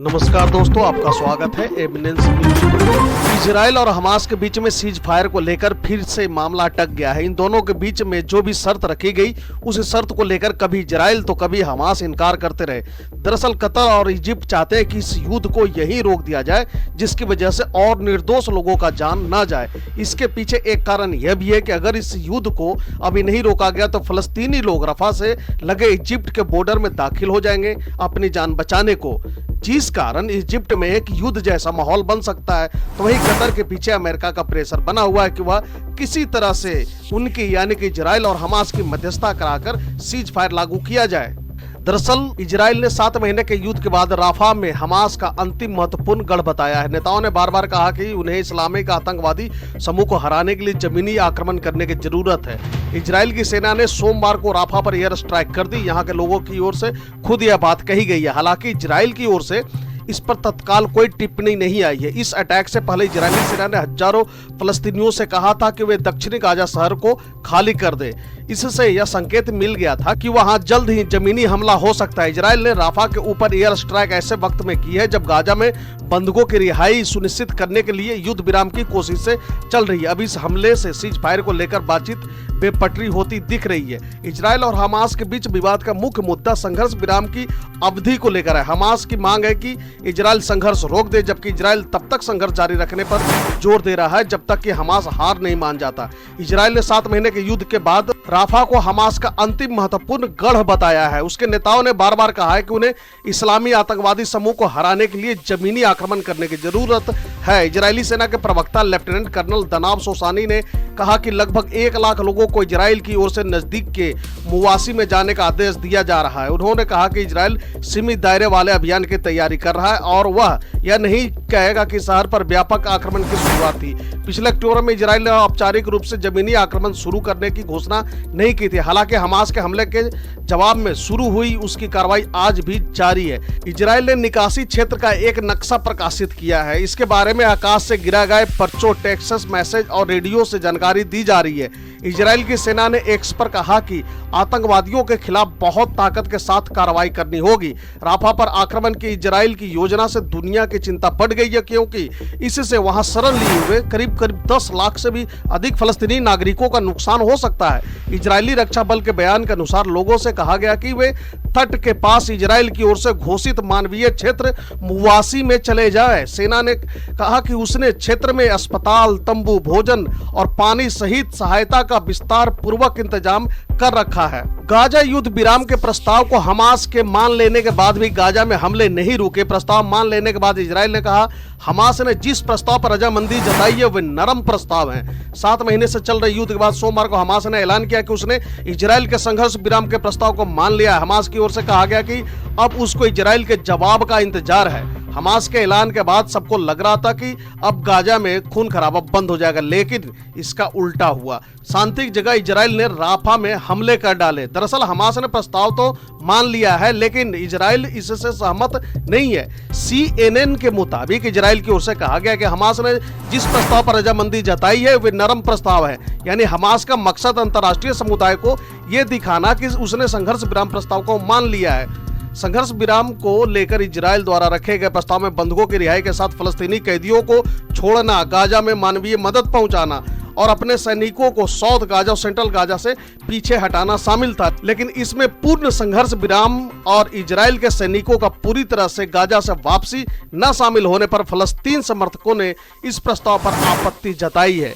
नमस्कार दोस्तों, आपका स्वागत है एमिनेंस न्यूज में। इजराइल और हमास के बीच में सीज फायर को लेकर फिर से मामला अटक गया है। इन दोनों के बीच में जो भी शर्त रखी गई उस शर्त को लेकर कभी इजराइल तो कभी हमास इनकार करते रहे। दरअसल कतर और इजिप्ट चाहते हैं कि इस युद्ध को यहीं रोक दिया जाए, जिसकी वजह से और निर्दोष लोगों का जान न जाए। इसके पीछे एक कारण यह भी है कि अगर इस युद्ध को अभी नहीं रोका गया तो फलस्तीनी लोग रफा से लगे इजिप्ट के बॉर्डर में दाखिल हो जाएंगे अपनी जान बचाने को, जिस कारण इजिप्ट में एक युद्ध जैसा माहौल बन सकता है। तो वही कतर के पीछे अमेरिका का प्रेशर बना हुआ है कि वह किसी तरह से उनकी यानी कि इजराइल और हमास की मध्यस्थता कराकर सीज फायर लागू किया जाए। दरअसल इजराइल ने 7 महीने के युद्ध के बाद राफा में हमास का अंतिम महत्वपूर्ण गढ़ बताया है। नेताओं ने बार बार कहा कि उन्हें इस्लामिक आतंकवादी समूह को हराने के लिए जमीनी आक्रमण करने की जरूरत है। इजराइल की सेना ने सोमवार को राफा पर एयर स्ट्राइक कर दी। यहाँ के लोगों की ओर से खुद यह बात कही गई है। हालांकि इजराइल की ओर से इस पर तत्काल कोई टिप्पणी नहीं आई है। इस अटैक से पहले इजरायली सेना ने हजारों फलस्तीनियों से कहा था कि वे दक्षिणी गाजा शहर को खाली कर दे। इससे यह संकेत मिल गया था कि वहां जल्द ही जमीनी हमला हो सकता है। इजराइल ने राफा के ऊपर एयर स्ट्राइक ऐसे वक्त में की है जब गाजा में बंधकों की रिहाई सुनिश्चित करने के लिए युद्ध विराम की कोशिशें चल रही है। अब इस हमले से सीज फायर को लेकर बातचीत बेपटरी होती दिख रही है। इजराइल और हमास के बीच विवाद का मुख्य मुद्दा संघर्ष विराम की अवधि को लेकर है। हमास की मांग है कि इजराइल संघर्ष रोक दे, जबकि इजराइल तब तक संघर्ष जारी रखने पर जोर दे रहा है जब तक कि हमास हार नहीं मान जाता। इजराइल ने 7 महीने के युद्ध के बाद राफा को हमास का अंतिम महत्वपूर्ण गढ़ बताया है। उसके नेताओं ने बार बार कहा है कि उन्हें इस्लामी आतंकवादी समूह को हराने के लिए जमीनी आक्रमण करने की जरूरत है। इजरायली सेना के प्रवक्ता लेफ्टिनेंट कर्नल दनाव सोसानी ने कहा कि लगभग 1 लाख लोगों को इजराइल की ओर से नजदीक के मुवासी में जाने का आदेश दिया जा रहा है। उन्होंने कहा कि इजराइल सीमित दायरे वाले अभियान की तैयारी कर रहा है और वह यह नहीं कहेगा कि शहर पर व्यापक आक्रमण की शुरुआत थी। पिछले अक्टूबर में इजराइल ने औपचारिक रूप से जमीनी आक्रमण शुरू करने की घोषणा नहीं की थी। हालांकि हमास के हमले के जवाब में शुरू हुई उसकी कार्रवाई आज भी जारी है। इजराइल ने निकासी क्षेत्र का एक नक्शा प्रकाशित किया है। इसके बारे में आकाश से गिरा गए पर्चों, टेक्स्ट मैसेज और रेडियो से जानकारी दी जा रही है। इजराइल की सेना ने एक्स पर कहा कि आतंकवादियों के खिलाफ बहुत ताकत के साथ कार्रवाई करनी होगी। राफा पर आक्रमण की इजराइल की योजना से दुनिया की चिंता बढ़ गई है, क्योंकि इससे वहां शरण लिए हुए करीब 10 लाख से भी अधिक फलस्तीनी नागरिकों का नुकसान हो सकता है। इजरायली रक्षा बल के बयान के अनुसार लोगों से कहा गया कि वे तट के पास इजराइल की ओर से घोषित मानवीय क्षेत्र मुवासी में चले जाए। सेना ने कहा कि उसने क्षेत्र में अस्पताल, तंबू, भोजन और पानी सहित सहायता का विस्तार पूर्वक इंतजाम कर रखा है। गाजा युद्ध विराम के प्रस्ताव को हमास के मान लेने के बाद भी गाजा में हमले नहीं रुके। प्रस्ताव मान लेने के बाद इजराइल ने कहा हमास ने जिस प्रस्ताव पर रजामंदी जताई है वे नरम प्रस्ताव हैं। 7 महीने से चल रहे युद्ध के बाद सोमवार को हमास ने ऐलान किया कि उसने इजराइल के संघर्ष विराम के प्रस्ताव को मान लिया है। हमास की ओर से कहा गया कि अब उसको इजराइल के जवाब का इंतजार है। हमास के ऐलान के बाद सबको लग रहा था कि अब गाजा में खून खराबा बंद हो जाएगा, लेकिन इसका उल्टा हुआ। शांति की जगह इजराइल ने राफा में हमले कर डाले। दरअसल हमास ने प्रस्ताव तो मान लिया है, लेकिन इजराइल इससे सहमत नहीं है। CNN के मुताबिक इजराइल की ओर से कहा गया कि हमास ने जिस प्रस्ताव पर रजामंदी जताई है वे नरम प्रस्ताव है। यानी हमास का मकसद अंतर्राष्ट्रीय समुदाय को यह दिखाना कि उसने संघर्ष विराम प्रस्ताव को मान लिया है। संघर्ष विराम को लेकर इजराइल द्वारा रखे गए प्रस्ताव में बंधकों की रिहाई के साथ फलस्तीनी कैदियों को छोड़ना, गाजा में मानवीय मदद पहुंचाना और अपने सैनिकों को साउथ गाजा और सेंट्रल गाजा से पीछे हटाना शामिल था। लेकिन इसमें पूर्ण संघर्ष विराम और इजराइल के सैनिकों का पूरी तरह से गाजा से वापसी न शामिल होने पर फलस्तीन समर्थकों ने इस प्रस्ताव पर आपत्ति जताई है।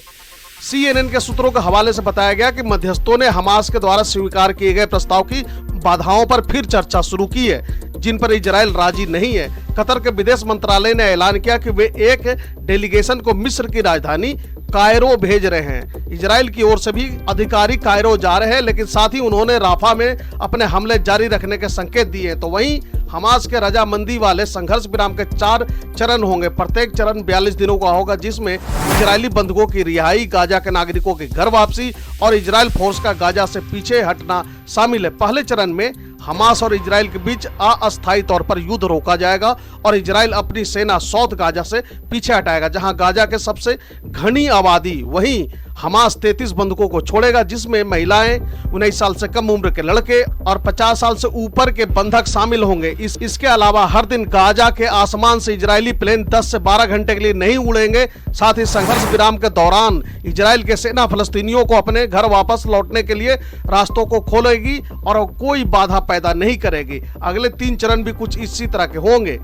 CNN के सूत्रों के हवाले से बताया गया कि मध्यस्थों ने हमास के द्वारा स्वीकार किए गए प्रस्ताव की बाधाओं पर फिर चर्चा शुरू की है, जिन पर इजराइल राजी नहीं है। कतर के विदेश मंत्रालय ने ऐलान किया कि वे एक डेलीगेशन को मिस्र की राजधानी कायरो भेज रहे हैं। इजराइल की ओर से भी अधिकारी कायरो जा रहे हैं, लेकिन साथ ही उन्होंने राफा में अपने हमले जारी रखने के संकेत दिए। तो वहीं हमास के रजामंदी वाले संघर्ष विराम के 4 चरण होंगे। प्रत्येक चरण 42 दिनों का होगा, जिसमें इजरायली बंधकों की रिहाई, गाजा के नागरिकों की घर वापसी और इजराइल फोर्स का गाजा से पीछे हटना शामिल है। पहले चरण में हमास और इजराइल के बीच अस्थायी तौर पर युद्ध रोका जाएगा और इजराइल अपनी सेना साउथ गाजा से पीछे हटाएगा, जहां गाजा के सबसे घनी आबादी। वहीं हमास 33 बंधकों को छोड़ेगा, जिसमें महिलाएं, 19 साल से कम उम्र के लड़के और 50 साल से ऊपर के बंधक शामिल होंगे। इसके अलावा हर दिन गाजा के आसमान से इजरायली प्लेन 10 से 12 घंटे के लिए नहीं उड़ेंगे। साथ ही संघर्ष विराम के दौरान इजराइल के सेना फलस्तीनियों को अपने घर वापस लौटने के लिए रास्तों को खोलेगी और कोई बाधा पैदा नहीं करेगी। अगले 3 चरण भी कुछ इसी तरह के होंगे।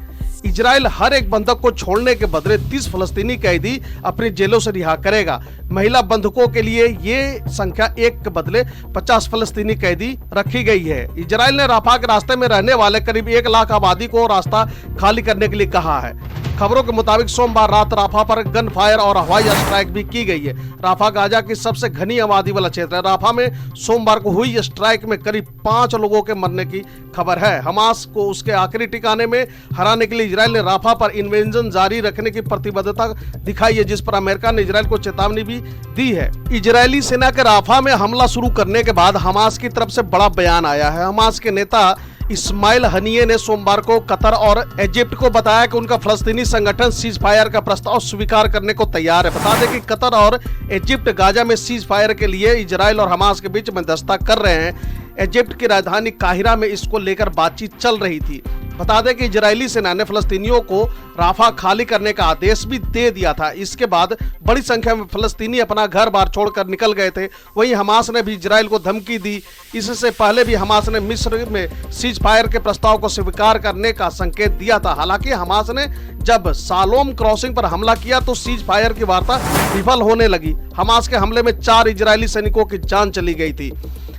इजराइल हर एक बंधक को छोड़ने के बदले 30 फलस्तीनी कैदी अपनी जेलों से रिहा करेगा। महिला बंधकों के लिए ये संख्या 1 के बदले 50 फलस्तीनी कैदी रखी गई है। इजराइल ने राफा के रास्ते में रहने वाले करीब 1 लाख आबादी को रास्ता खाली करने के लिए कहा है। खबरों के मुताबिक सोमवार रात राफा पर गन फायर और हवाई स्ट्राइक भी की गई है। राफा गाजा की सबसे घनी आबादी वाला क्षेत्र है। राफा में सोमवार को हुई स्ट्राइक में करीब 5 लोगों के मरने की खबर है। हमास को उसके आखिरी ठिकाने में हराने के लिए इजराइल ने राफा पर इन्वेजन जारी रखने की प्रतिबद्धता दिखाई है, जिस पर अमेरिका ने इजराइल को चेतावनी भी दी है। इजरायली सेना के राफा में हमला शुरू करने के बाद हमास की तरफ से बड़ा बयान आया है। हमास के नेता इस्माइल हनिये ने सोमवार को कतर और इजिप्ट को बताया कि उनका फलस्तीनी संगठन सीज फायर का प्रस्ताव स्वीकार करने को तैयार है। बता दें कि कतर और इजिप्ट गाजा में सीज फायर के लिए इजराइल और हमास के बीच मध्यस्थता कर रहे हैं। इजिप्ट की राजधानी काहिरा में इसको लेकर बातचीत चल रही थी। बता दें कि इजरायली सेना ने फलस्तीनियों को राफा खाली करने का आदेश भी दे दिया था। इसके बाद बड़ी संख्या में फलस्तीनी अपना घर बार छोड़कर निकल गए थे। वहीं हमास ने भी इजराइल को धमकी दी। इससे पहले भी हमास ने मिस्र में सीज फायर के प्रस्ताव को स्वीकार करने का संकेत दिया था। हालांकि हमास ने जब सालोम क्रॉसिंग पर हमला किया तो सीज फायर की वार्ता विफल होने लगी। हमास के हमले में 4 इजरायली सैनिकों की जान चली गई थी।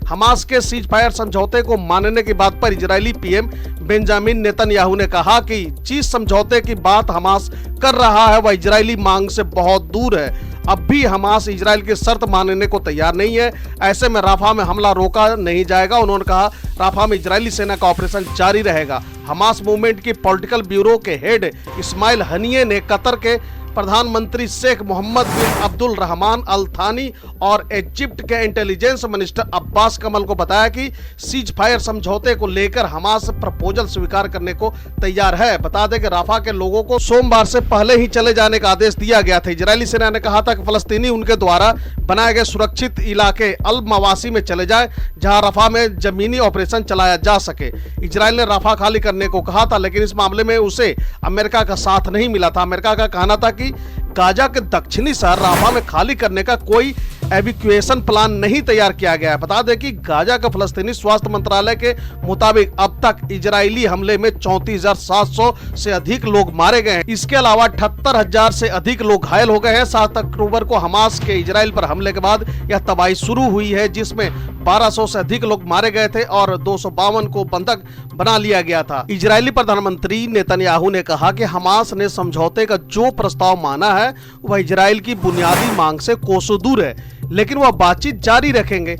हमास के सीज फायर समझौते को मानने की बात पर इजरायली पीएम बेंजामिन नेतन्याहू ने कहा कि जिस समझौते की बात हमास कर रहा है वह इजरायली मांग से बहुत दूर है। अब भी हमास इजराइल की शर्त मानने को तैयार नहीं है। ऐसे में राफा में हमला रोका नहीं जाएगा। उन्होंने कहा राफा में इजरायली सेना का ऑपरेशन जारी रहेगा। हमास मूवमेंट की पॉलिटिकल ब्यूरो के हेड इस्माइल हनिये ने कतर के प्रधानमंत्री शेख मोहम्मद बिन अब्दुल रहमान अल थानी और इजिप्ट के इंटेलिजेंस मिनिस्टर अब्बास कमल को बताया कि सीज फायर समझौते को लेकर हमास प्रपोजल स्वीकार करने को तैयार है। बता दें कि राफा के लोगों को सोमवार से पहले ही चले जाने का आदेश दिया गया था। इजरायली सेना ने कहा था कि फलस्तीनी उनके द्वारा बनाए गए सुरक्षित इलाके अल मवासी में चले जाए, जहां राफा में जमीनी ऑपरेशन चलाया जा सके। इजराइल ने राफा खाली करने को कहा था, लेकिन इस मामले में उसे अमेरिका का साथ नहीं मिला था। अमेरिका का कहना था कि गाजा के दक्षिणी शहर राफा में खाली करने का कोई एविक्यूएशन प्लान नहीं तैयार किया गया है। बता दें कि गाजा का फलस्तीनी स्वास्थ्य मंत्रालय के मुताबिक अब तक इजरायली हमले में 34,700 से अधिक लोग मारे गए हैं। इसके अलावा 78,000 से अधिक लोग घायल हो गए हैं। 7 अक्टूबर को हमास के इजराइल पर हमले के बाद यह तबाही शुरू हुई है, जिसमें 1200 से अधिक लोग मारे गए थे और 252 को बंधक बना लिया गया था। इजरायली प्रधानमंत्री नेतन्याहू ने कहा कि हमास ने समझौते का जो प्रस्ताव माना है वह इजराइल की बुनियादी मांग से कोसों दूर है, लेकिन वह बातचीत जारी रखेंगे।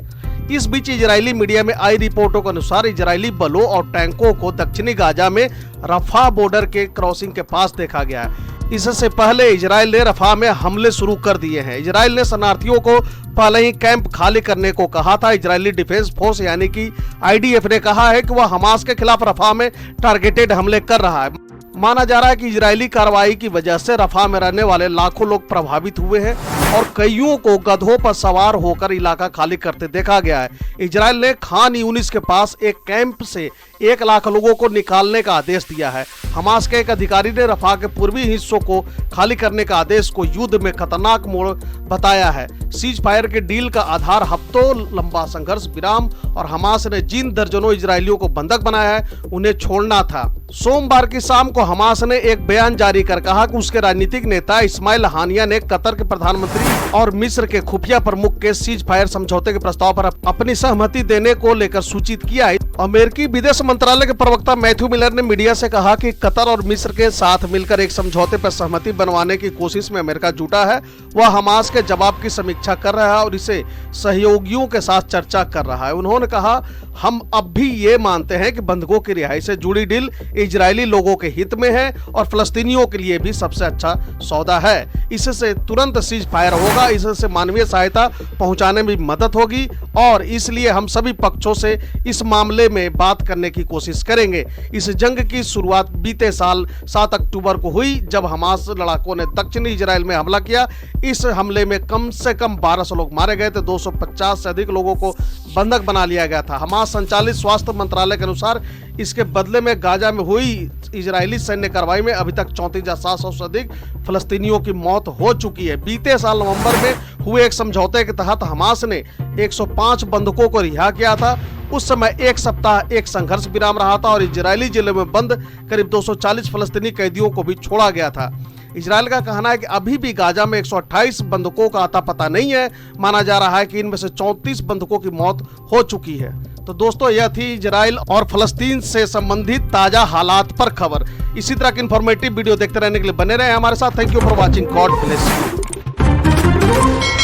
इस बीच इजरायली मीडिया में आई रिपोर्टों के अनुसार इजरायली बलों और टैंकों को दक्षिणी गाजा में रफा बॉर्डर के क्रॉसिंग के पास देखा गया है। इससे पहले इजराइल ने रफा में हमले शुरू कर दिए हैं। इजराइल ने शरणार्थियों को पहले ही कैंप खाली करने को कहा था। इजरायली डिफेंस फोर्स यानी कि आईडीएफ ने कहा है कि वह हमास के खिलाफ रफा में टारगेटेड हमले कर रहा है। माना जा रहा है कि इजरायली कार्रवाई की वजह से रफा में रहने वाले लाखों लोग प्रभावित हुए हैं और कईयों को गधों पर सवार होकर इलाका खाली करते देखा गया है। इजराइल ने खान यूनिस के पास एक कैंप से 1 लाख लोगों को निकालने का आदेश दिया है। हमास के एक अधिकारी ने रफा के पूर्वी हिस्सों को खाली करने का आदेश को युद्ध में खतरनाक मोड़ बताया है। सीज फायर के डील का आधार हफ्तों लंबा संघर्ष विराम और हमास ने जिन दर्जनों इजरायलियों को बंधक बनाया है उन्हें छोड़ना था। सोमवार की शाम को हमास ने एक बयान जारी कर कहा कि उसके राजनीतिक नेता इस्माइल हानिया ने कतर के प्रधानमंत्री और मिस्र के खुफिया प्रमुख के सीज फायर समझौते के प्रस्ताव पर अपनी सहमति देने को लेकर सूचित किया है। अमेरिकी विदेश मंत्रालय के प्रवक्ता मैथ्यू मिलर ने मीडिया से कहा कि कतर और मिस्र के साथ मिलकर एक समझौते पर सहमति बनवाने की कोशिश में अमेरिका जुटा है। वह हमास के जवाब की समीक्षा कर रहा है और इसे सहयोगियों के साथ चर्चा कर रहा है। उन्होंने कहा, हम अब भी ये मानते हैं कि बंधकों की रिहाई से जुड़ी डील इजरायली लोगों के हित हित में है और फलस्तीनियों के लिए भी सबसे अच्छा सौदा है। इससे तुरंत सीज फायर होगा, इससे मानवीय सहायता पहुंचाने में मदद होगी और इसलिए हम सभी पक्षों से इस मामले में बात करने की कोशिश करेंगे। इस जंग की शुरुआत बीते साल 7 अक्टूबर को हुई, जब हमास लड़ाकों ने दक्षिणी इजराइल में हमला किया। इस हमले में कम से कम 1200 लोग मारे गए थे, 250 से अधिक लोगों को बंधक बना लिया गया था। हमास संचालित स्वास्थ्य मंत्रालय के अनुसार इसके बदले में गाजा में हुई इजरायली सैन्य कार्रवाई में अभी तक 34,700 से अधिक फलस्तीनियों की मौत हो चुकी है। बीते साल नवंबर में हुए एक समझौते के तहत हमास ने 105 बंधकों को रिहा किया था। उस समय एक सप्ताह एक संघर्ष विराम रहा था और इजरायली जेलों में बंद करीब 240 फलस्तीनी कैदियों को भी छोड़ा गया था। इजराइल का कहना है कि अभी भी गाजा में 128 बंधकों का अता पता नहीं है। माना जा रहा है कि इनमें से 34 बंधकों की मौत हो चुकी है। तो दोस्तों, यह थी इजराइल और फलस्तीन से संबंधित ताजा हालात पर खबर। इसी तरह की इंफॉर्मेटिव वीडियो देखते रहने के लिए बने रहे हमारे साथ। Thank you for watching. God bless you.